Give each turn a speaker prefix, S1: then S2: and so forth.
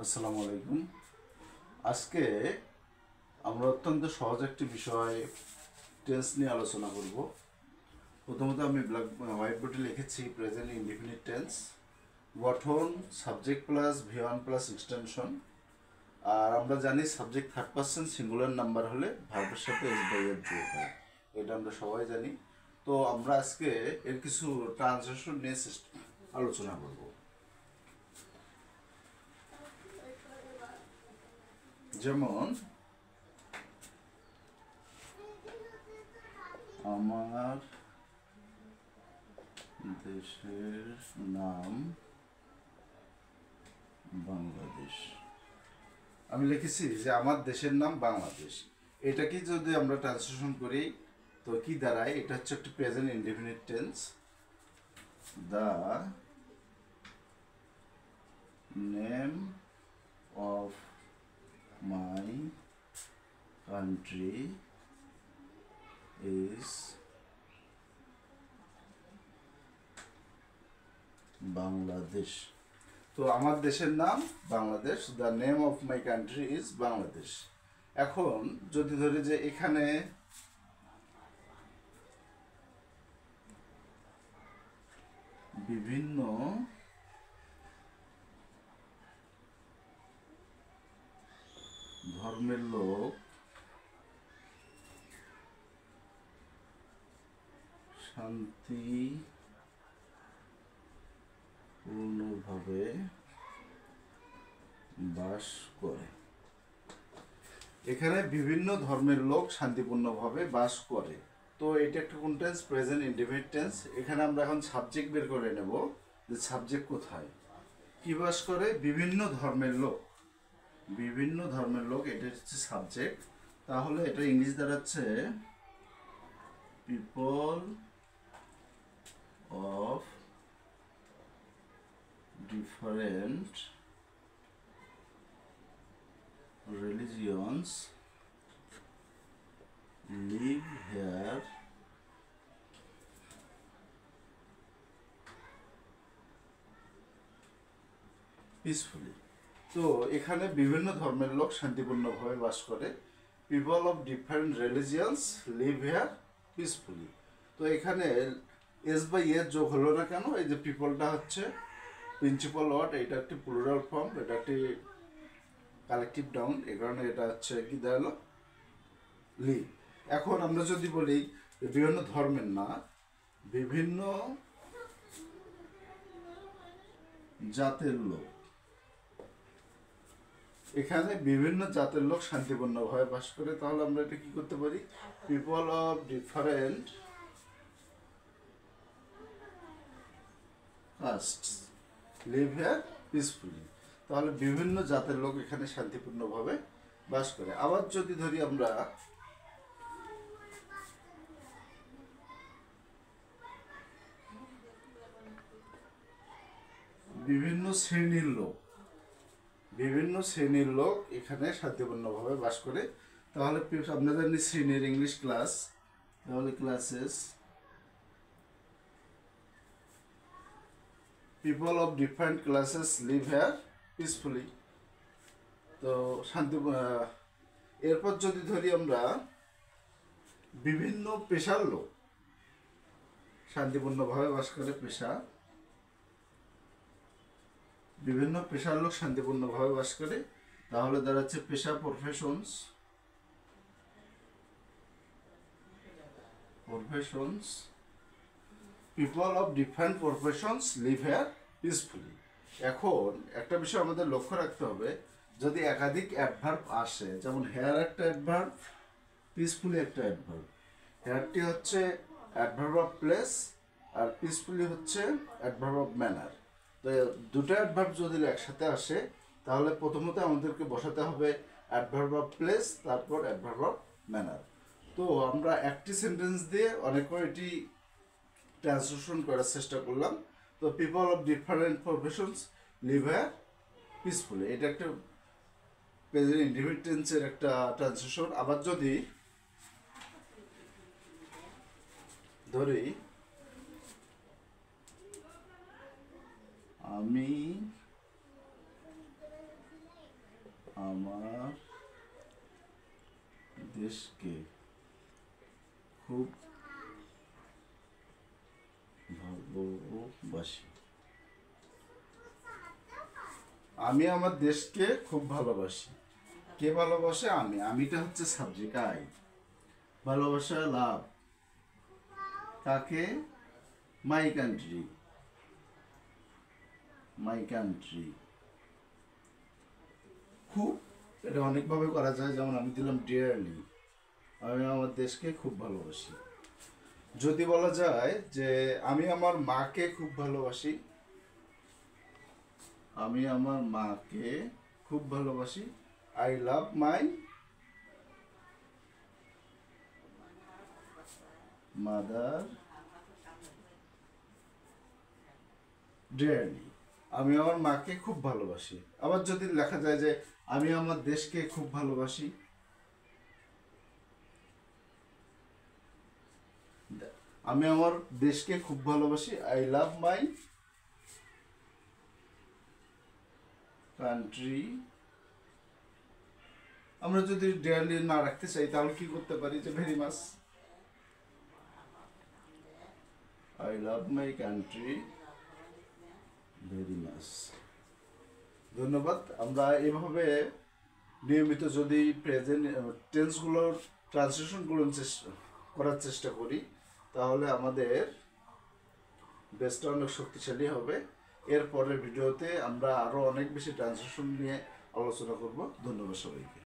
S1: আসসালামু আলাইকুম। আজকে আমরা অত্যন্ত সহজ একটি বিষয় টেন্স নিয়ে আলোচনা করব। প্রথমত আমি হোয়াইট বোর্ডে লিখেছি প্রেজেন্ট ইনডিফিনিট টেন্স, গঠন subject plus V one plus extension. আর আমরা জানি subject third person singular number হলে ভার্বের সাথে এস বাই এর যোগ হয়, এটা আমরা সবাই জানি। তো আমরা আজকে এর কিছু ট্রান্সলেশন নিয়ে আলোচনা করব। যেমন আমার দেশের নাম বাংলাদেশ। আমি লিখেছি যে আমার দেশের নাম বাংলাদেশ। এটাকে যদি আমরা ট্রান্সলেশন করি তো কি দাঁড়ায়? এটা হচ্ছে একটি present indefinite tense. The name of my country is Bangladesh. তো আমার দেশের নাম Bangladesh, the name of my country is Bangladesh. এখন যদি ধরি যে এখানে বিভিন্ন ধর্মের লোক শান্তিপূর্ণভাবে বাস করে। এখানে বিভিন্ন ধর্মের লোক শান্তিপূর্ণভাবে বাস করে। তো এটা একটা কোন টেন্স? Present indefinite tense. এখানে আমরা এখন সাবজেক্ট বের করে নেব যে সাবজেক্ট কোথায়, কি বাস করে? বিভিন্ন ধর্মের লোক। বিভিন্ন ধর্মের লোক, এটা হচ্ছে সাবজেক্ট। তাহলে এটা ইংলিশ দাঁড়াচ্ছে people of different religions live here peacefully. তো এখানে বিভিন্ন ধর্মের লোক শান্তিপূর্ণভাবে বাস করে। People of different religions live here peacefully. তো এখানে এস বাই এর যোগ হলো না কেন? এই যে পিপলটা হচ্ছে প্রিন্সিপাল ওয়ার্ড, এটা একটি প্লুরাল ফর্ম, এটা একটি কালেকটিভ ডাউন, এই কারণে এটা হচ্ছে কি দাঁড়ালো? লিভ। এখন আমরা যদি বলি বিভিন্ন ধর্মের না, বিভিন্ন জাতের লোক, এখানে বিভিন্ন জাতের লোক শান্তিপূর্ণভাবে বাস করে, তাহলে আমরা এটা কি করতে পারি? People of different castes live here peacefully. তাহলে বিভিন্ন জাতের লোক এখানে শান্তিপূর্ণভাবে বাস করে। আবার যদি ধরি আমরা বিভিন্ন শ্রেণীর লোক, বিভিন্ন শ্রেণীর লোক এখানে শান্তিপূর্ণভাবে বাস করে, তাহলে আমরা জানি শ্রেণীর ইংলিশ ক্লাস, তাহলে classes people of different classes live here peacefully. তো এরপর যদি ধরি আমরা বিভিন্ন পেশার লোক শান্তিপূর্ণভাবে বাস করে, পেশা, বিভিন্ন পেশার লোক শান্তিপূর্ণভাবে বাস করে, তাহলে দাঁড়াচ্ছে পেশা, professions, people of different professions live here peacefully. এখন একটা বিষয় আমাদের লক্ষ্য রাখতে হবে, যদি একাধিক অ্যাডভার্ব আসে, যেমন হেয়ার একটা অ্যাডভার্ব, পিসফুলি একটা অ্যাডভার্ব। হেয়ারটি হচ্ছে অ্যাডভার্ব অফ প্লেস আর পিসফুলি হচ্ছে অ্যাডভার্ব অফ ম্যানার। তো দুটো অ্যাডভার্ব যদি একসাথে আসে তাহলে প্রথমত আমাদেরকে বসাতে হবে অ্যাডভার্ব অফ প্লেস, তারপর অ্যাডভার্ব অফ ম্যানার। তো আমরা একটি সেন্টেন্স দিয়ে অনেক কয়টি ট্রান্সলেশন করার চেষ্টা করলাম। তো people of different professions live here peacefully, এটা একটা প্রেজেন্ট ইনডিফিনিট টেন্সের একটা ট্রান্সলেশন। আবার যদি ধরি আমি আমার দেশকে খুব ভালোবাসি। আমি আমার দেশকে খুব ভালোবাসি। কে ভালোবাসে? আমি। আমিটা হচ্ছে সাবজেক্ট আই। ভালোবাসা লাভ। কাকে? My country. My country. খুব, এটা অনেকভাবে করা যায়, যেমন আমি দিলাম ডিয়ারলি। আমি আমার দেশকে খুব ভালোবাসি। যদি বলা যায় যে আমি আমার মাকে খুব ভালোবাসি, আমি আমার মাকে খুব ভালোবাসি, I love my mother dearly. আমি আমার মাকে খুব ভালোবাসি। আবার যদি লেখা যায় যে আমি আমার দেশকে খুব ভালোবাসি, আমি আমার দেশকে খুব ভালোবাসি, আই লাভ মাই কান্ট্রি। আমরা যদি ডিয়ারলি না রাখতে চাই তাহলে কি করতে পারি, যে very much, I love my country very much. ধন্যবাদ। আমরা এভাবে নিয়মিত যদি প্রেজেন্ট টেন্সগুলোর ট্রান্সলেশনগুলো করার চেষ্টা করি, তাহলে আমাদের বেসটা অনেক শক্তিশালী হবে। এর পরের ভিডিওতে আমরা আরও অনেক বেশি ট্রান্সলেশন নিয়ে আলোচনা করব। ধন্যবাদ সবাইকে।